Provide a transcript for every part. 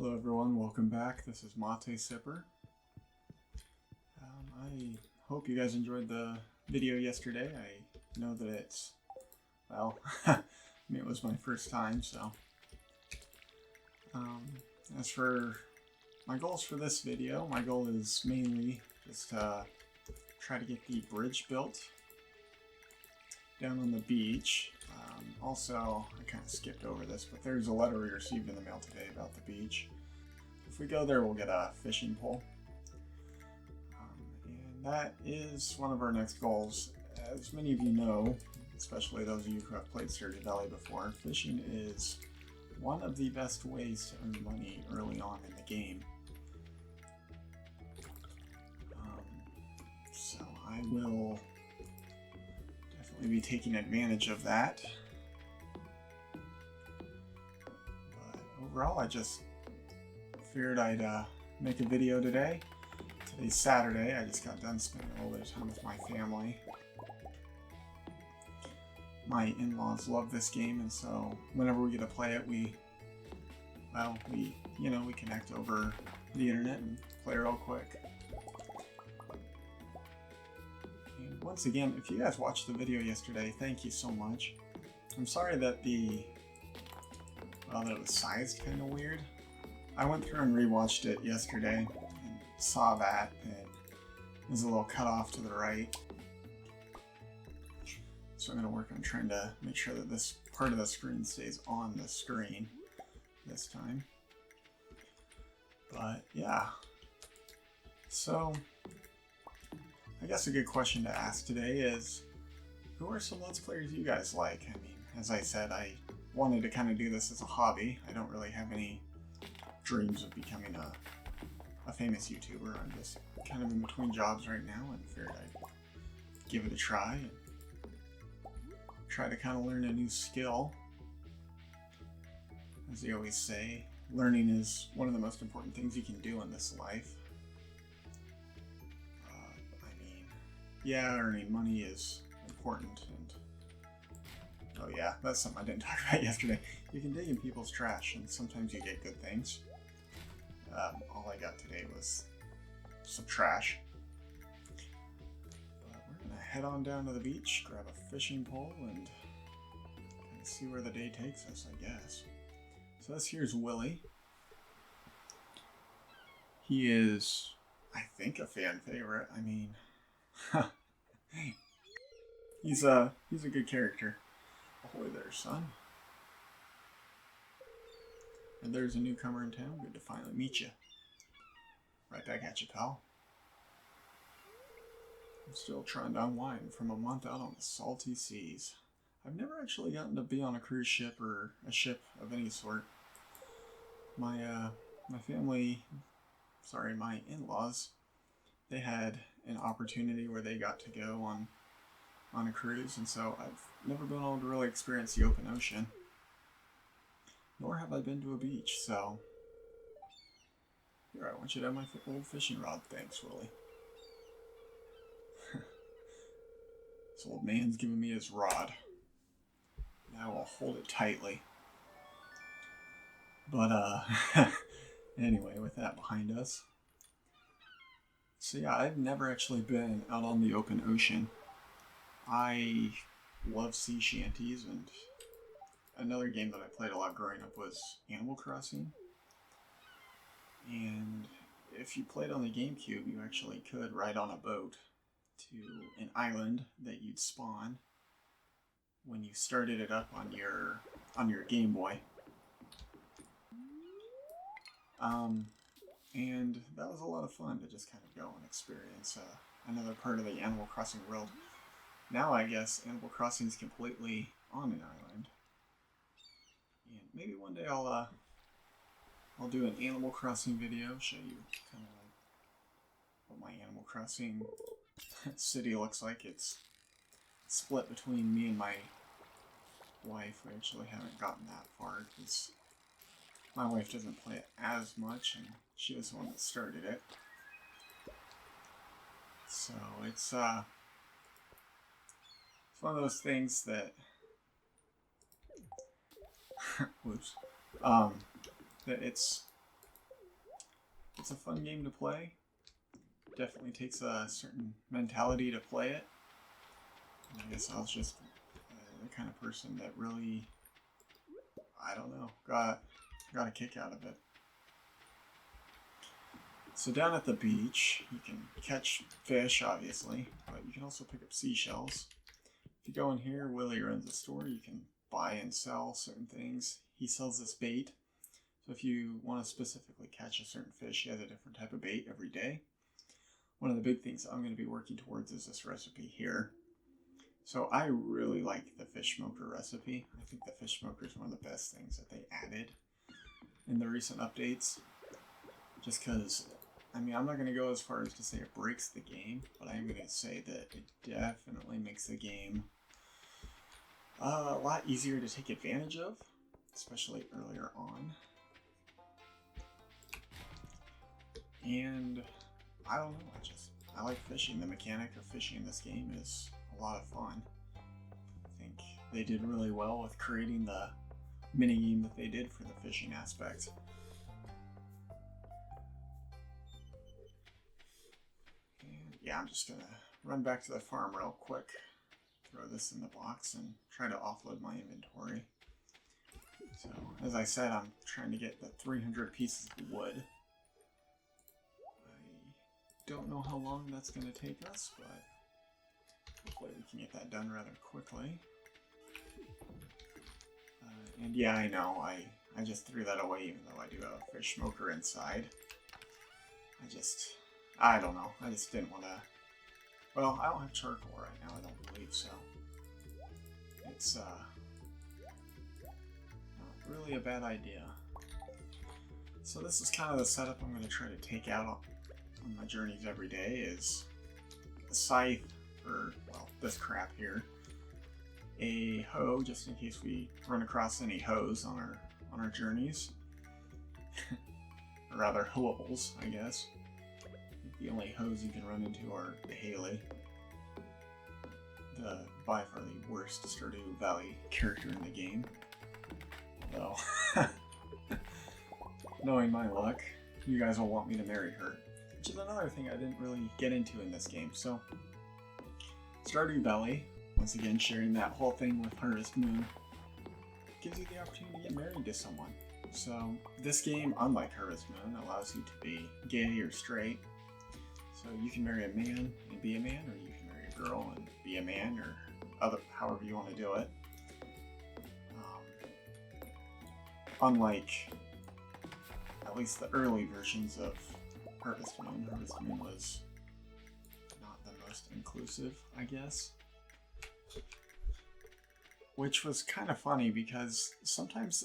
Hello everyone, welcome back. This is Mate Sipper. I hope you guys enjoyed the video yesterday. I know that it's, well, I mean, it was my first time, so. As for my goals for this video, my goal is mainly just to try to get the bridge built down on the beach. Also, I kind of skipped over this, but there's a letter we received in the mail today about the beach. If we go there, we'll get a fishing pole. And that is one of our next goals. As many of you know, especially those of you who have played Stardew before, fishing is one of the best ways to earn money early on in the game. So I will definitely be taking advantage of that. But overall, I just figured I'd make a video today. Today's Saturday. I just got done spending a little bit of time with my family. My in-laws love this game, and so whenever we get to play it, we connect over the internet and play real quick. And once again, if you guys watched the video yesterday, thank you so much. I'm sorry that that it was sized kind of weird. I went through and rewatched it yesterday and saw that there's a little cut off to the right. So I'm going to work on trying to make sure that this part of the screen stays on the screen this time. But yeah. So I guess a good question to ask today is, who are some Let's Players you guys like? I mean, as I said, I wanted to kind of do this as a hobby. I don't really have any dreams of becoming a famous YouTuber. I'm just kind of in between jobs right now and figured I'd give it a try and try to kind of learn a new skill. As they always say, learning is one of the most important things you can do in this life. Yeah, earning money is important, and oh yeah, that's something I didn't talk about yesterday. You can dig in people's trash, and sometimes you get good things. All I got today was some trash. But we're gonna head on down to the beach, grab a fishing pole, and kind of see where the day takes us, I guess. So this here's Willy. He is, I think, a fan favorite. I mean, he's a good character. Ahoy there, son. And there's a newcomer in town. Good to finally meet you. Right back at you, pal. I'm still trying to unwind from a month out on the salty seas. I've never actually gotten to be on a cruise ship or a ship of any sort. My in-laws, they had an opportunity where they got to go on a cruise, and so I've never been able to really experience the open ocean. Nor have I been to a beach, so here, I want you to have my old fishing rod. Thanks, Willy. This old man's giving me his rod. Now I'll hold it tightly. But, anyway, with that behind us. So yeah, I've never actually been out on the open ocean. I love sea shanties, and another game that I played a lot growing up was Animal Crossing. And if you played on the GameCube, you actually could ride on a boat to an island that you'd spawn when you started it up on your Game Boy. And that was a lot of fun to just kind of go and experience another part of the Animal Crossing world. Now I guess Animal Crossing is completely on an island. And maybe one day I'll do an Animal Crossing video, show you kind of like what my Animal Crossing city looks like. It's split between me and my wife. We actually haven't gotten that far because my wife doesn't play it as much, and she was the one that started it. So it's one of those things that whoops, that it's It's a fun game to play. Definitely takes a certain mentality to play it. And I guess I was just the kind of person that really, I don't know, got a kick out of it. So down at the beach, you can catch fish, obviously, but you can also pick up seashells. If you go in here, Willy runs a store. You can buy and sell certain things. He sells this bait. So if you want to specifically catch a certain fish, he has a different type of bait every day. One of the big things I'm going to be working towards is this recipe here. So I really like the fish smoker recipe. I think the fish smoker is one of the best things that they added in the recent updates. Just because, I mean, I'm not going to go as far as to say it breaks the game, but I am going to say that it definitely makes the game a lot easier to take advantage of, especially earlier on. And I don't know, I like fishing. The mechanic of fishing in this game is a lot of fun. I think they did really well with creating the minigame that they did for the fishing aspect. And yeah, I'm just gonna run back to the farm real quick, throw this in the box, and try to offload my inventory. So, as I said, I'm trying to get the 300 pieces of wood. I don't know how long that's going to take us, but hopefully we can get that done rather quickly. And yeah, I know, I just threw that away even though I do have a fish smoker inside. I don't know, I just didn't want to... Well, I don't have charcoal right now, I don't believe so. It's not really a bad idea. So this is kind of the setup I'm going to try to take out on my journeys every day, is a scythe for, well, this crap here, a hoe just in case we run across any hoes on our journeys, or rather hoables, I guess. The only hoes you can run into are the Haley, the by far the worst Stardew Valley character in the game. Though, knowing my luck, you guys will want me to marry her. Which is another thing I didn't really get into in this game. So, Stardew Valley, once again sharing that whole thing with Harvest Moon, gives you the opportunity to get married to someone. So, this game, unlike Harvest Moon, allows you to be gay or straight. So you can marry a man and be a man, or you can marry a girl and be a man, or however you want to do it. Unlike at least the early versions of Harvest Moon was not the most inclusive, I guess. Which was kind of funny because sometimes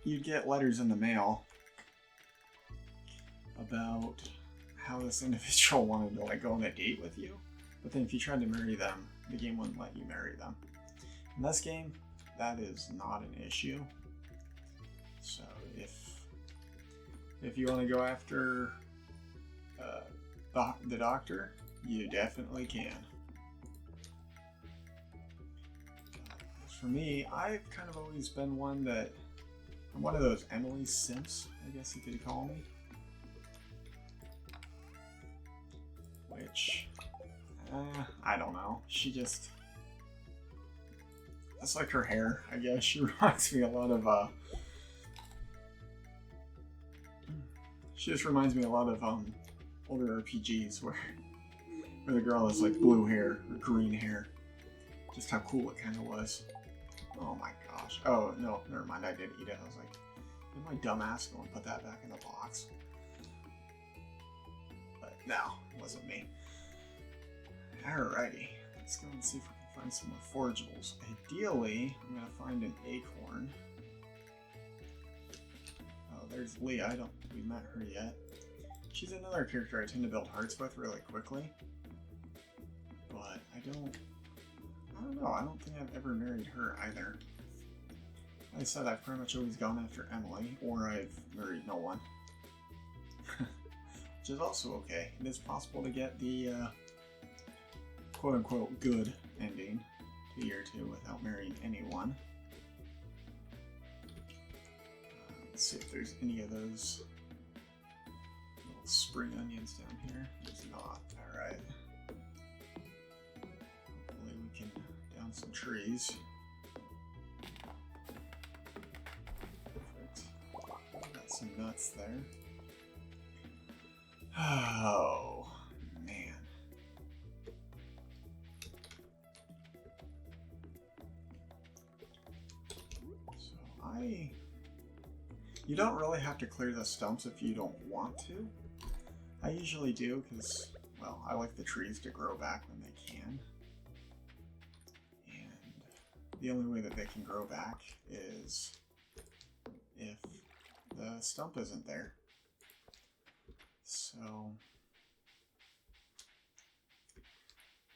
you'd get letters in the mail about how this individual wanted to go on a date with you, but then if you tried to marry them, the game wouldn't let you marry them. In this game, that is not an issue. So if you want to go after the doctor, you definitely can. For me, I've kind of always been one that I'm one of those Emily simps, I guess you could call me. Which, I don't know. That's like her hair, I guess. She reminds me a lot of, she just reminds me a lot of, older RPGs where the girl has, like, blue hair or green hair. Just how cool it kind of was. Oh my gosh. Oh, no, never mind. I did eat it. I was like, did my dumb ass go and put that back in the box? But no, it wasn't me. Alrighty. Let's go and see if we can find some more forageables. Ideally, I'm going to find an acorn. Oh, there's Leah. I don't think we've met her yet. She's another character I tend to build hearts with really quickly. But I don't know. I don't think I've ever married her either. Like I said, I've pretty much always gone after Emily, or I've married no one. Which is also okay. It is possible to get the quote-unquote good ending to year 2 without marrying anyone. Let's see if there's any of those little spring onions down here. There's not. Alright. Hopefully we can down some trees. Perfect. Got some nuts there. Oh, man. So you don't really have to clear the stumps if you don't want to. I usually do because, well, I like the trees to grow back when they can. And the only way that they can grow back is if the stump isn't there. So,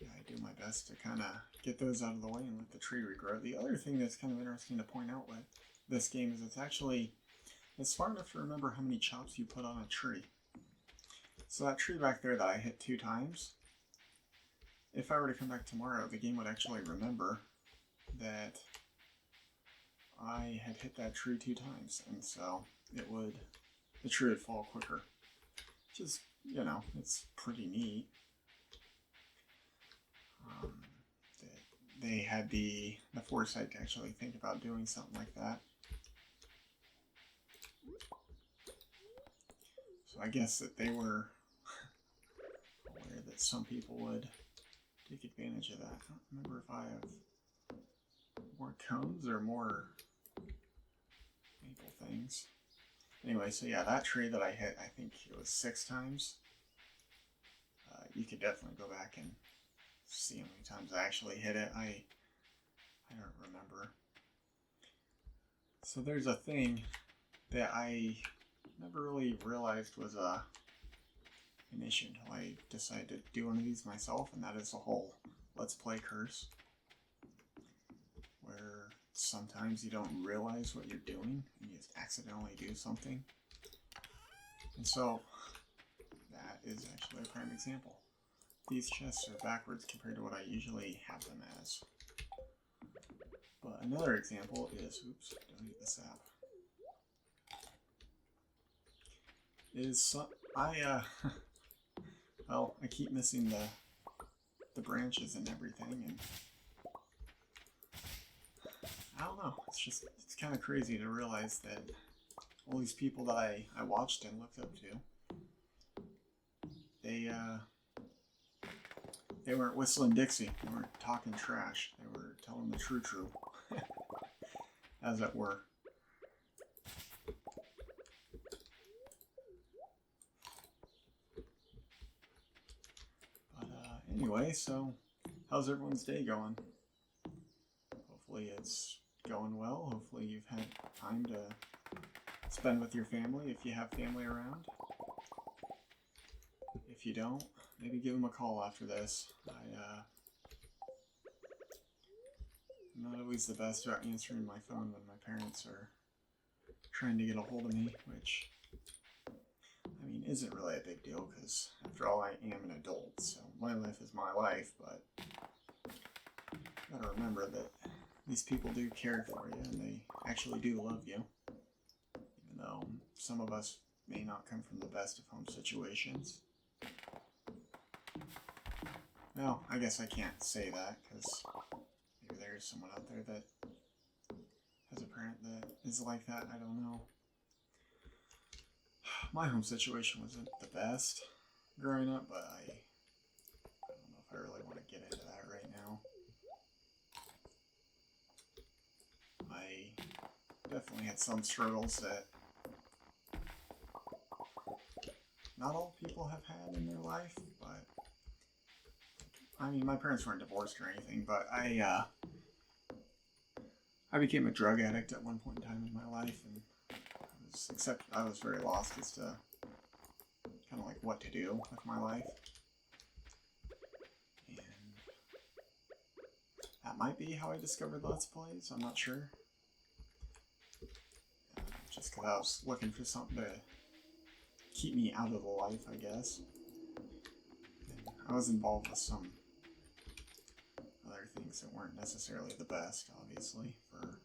yeah, I do my best to kind of get those out of the way and let the tree regrow. The other thing that's kind of interesting to point out with this game is it's smart enough to remember how many chops you put on a tree. So that tree back there that I hit 2 times, if I were to come back tomorrow, the game would actually remember that I had hit that tree 2 times, and so the tree would fall quicker. Just, you know, it's pretty neat. They had the foresight to actually think about doing something like that. So I guess that they were aware that some people would take advantage of that. I don't remember if I have more cones or more maple things. Anyway, so yeah, that tree that I hit, I think it was 6 times. You could definitely go back and see how many times I actually hit it. I don't remember. So there's a thing that I never really realized was an issue until I decided to do one of these myself, and that is the whole Let's Play curse, where sometimes you don't realize what you're doing and you just accidentally do something. And so that is actually a prime example. These chests are backwards compared to what I usually have them as. But another example is, oops, don't eat the sap. Well, I keep missing the branches and everything, and I don't know, it's kind of crazy to realize that all these people that I watched and looked up to, they weren't whistling Dixie, they weren't talking trash, they were telling the true, as it were. Anyway, so how's everyone's day going? Hopefully it's going well. Hopefully you've had time to spend with your family if you have family around. If you don't, maybe give them a call after this. I'm not always the best about answering my phone when my parents are trying to get a hold of me, which, I mean, isn't really a big deal because, after all, I am an adult, so my life is my life, but you gotta remember that these people do care for you and they actually do love you, even though some of us may not come from the best of home situations. Well, I guess I can't say that because maybe there's someone out there that has a parent that is like that. I don't know. My home situation wasn't the best growing up, but I don't know if I really want to get into that right now. I definitely had some struggles that not all people have had in their life, but I mean, my parents weren't divorced or anything, but I became a drug addict at one point in time in my life, and I was very lost as to kind of like what to do with my life. And that might be how I discovered Let's Plays, I'm not sure. Just because I was looking for something to keep me out of the life, I guess. And I was involved with some other things that weren't necessarily the best, obviously, for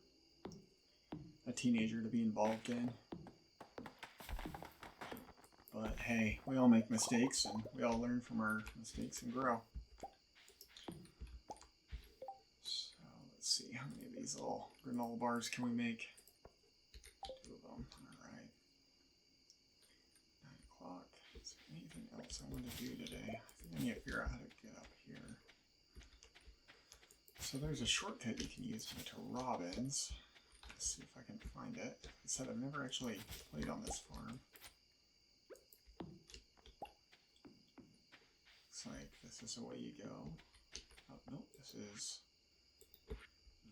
a teenager to be involved in. But hey, we all make mistakes and we all learn from our mistakes and grow. So let's see, how many of these little granola bars can we make? 2 of them. Alright. 9 o'clock. Is there anything else I want to do today? I think I need to figure out how to get up here. So there's a shortcut you can use to get to Robin's. Let's see if I can find it. Like I said, I've never actually played on this farm. Looks like this is the way you go. Oh, nope, this is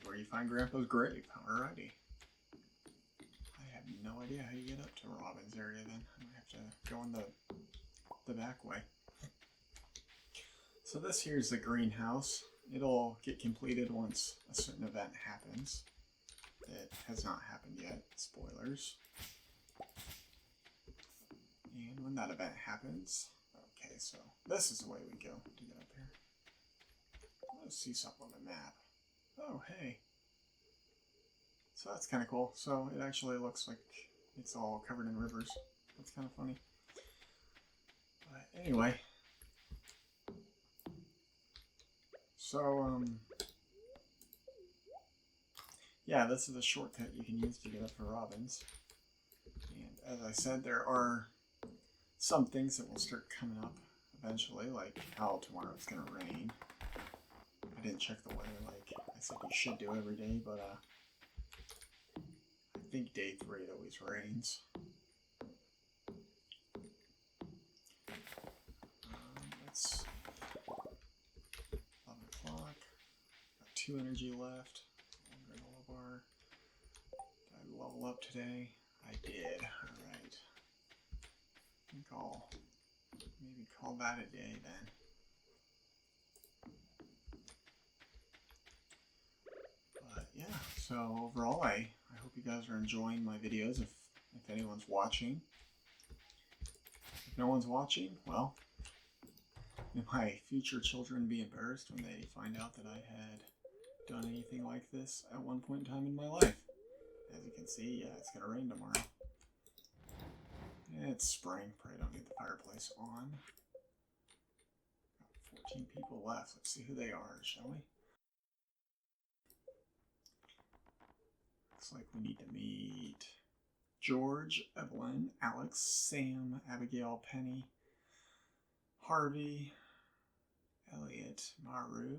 where you find Grandpa's grave. Alrighty. I have no idea how you get up to Robin's area then. I might have to go in the back way. So this here is the greenhouse. It'll get completed once a certain event happens. It has not happened yet. Spoilers. And when that event happens... Okay, so this is the way we go to get up here. Let's see something on the map. Oh, hey. So that's kind of cool. So it actually looks like it's all covered in rivers. That's kind of funny. But anyway. So, yeah, this is a shortcut you can use to get up to Robin's. And as I said, there are some things that will start coming up eventually, like how tomorrow it's going to rain. I didn't check the weather like I said you should do every day, but I think day 3 it always rains. It's 11 o'clock. Got 2 energy left. 1 granola bar. Did I level up today? I did. Alright. I think I'll maybe call that a day then. But yeah, so overall I hope you guys are enjoying my videos if anyone's watching. If no one's watching, well, may my future children be embarrassed when they find out that I had done anything like this at one point in time in my life. As you can see, yeah, it's gonna rain tomorrow. It's spring, probably don't need the fireplace on. Got 14 people left. Let's see who they are, shall we? Looks like we need to meet George, Evelyn, Alex, Sam, Abigail, Penny, Harvey, Elliot, Maru,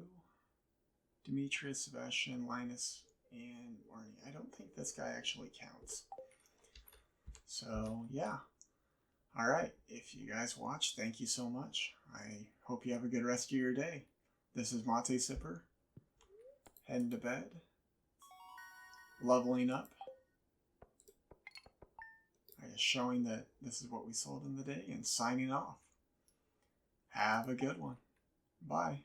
Demetrius, Sebastian, Linus, and Marnie. I don't think this guy actually counts. So, yeah. Alright, if you guys watched, thank you so much. I hope you have a good rest of your day. This is Mate Sipper, heading to bed, leveling up. I guess showing that this is what we sold in the day and signing off. Have a good one. Bye.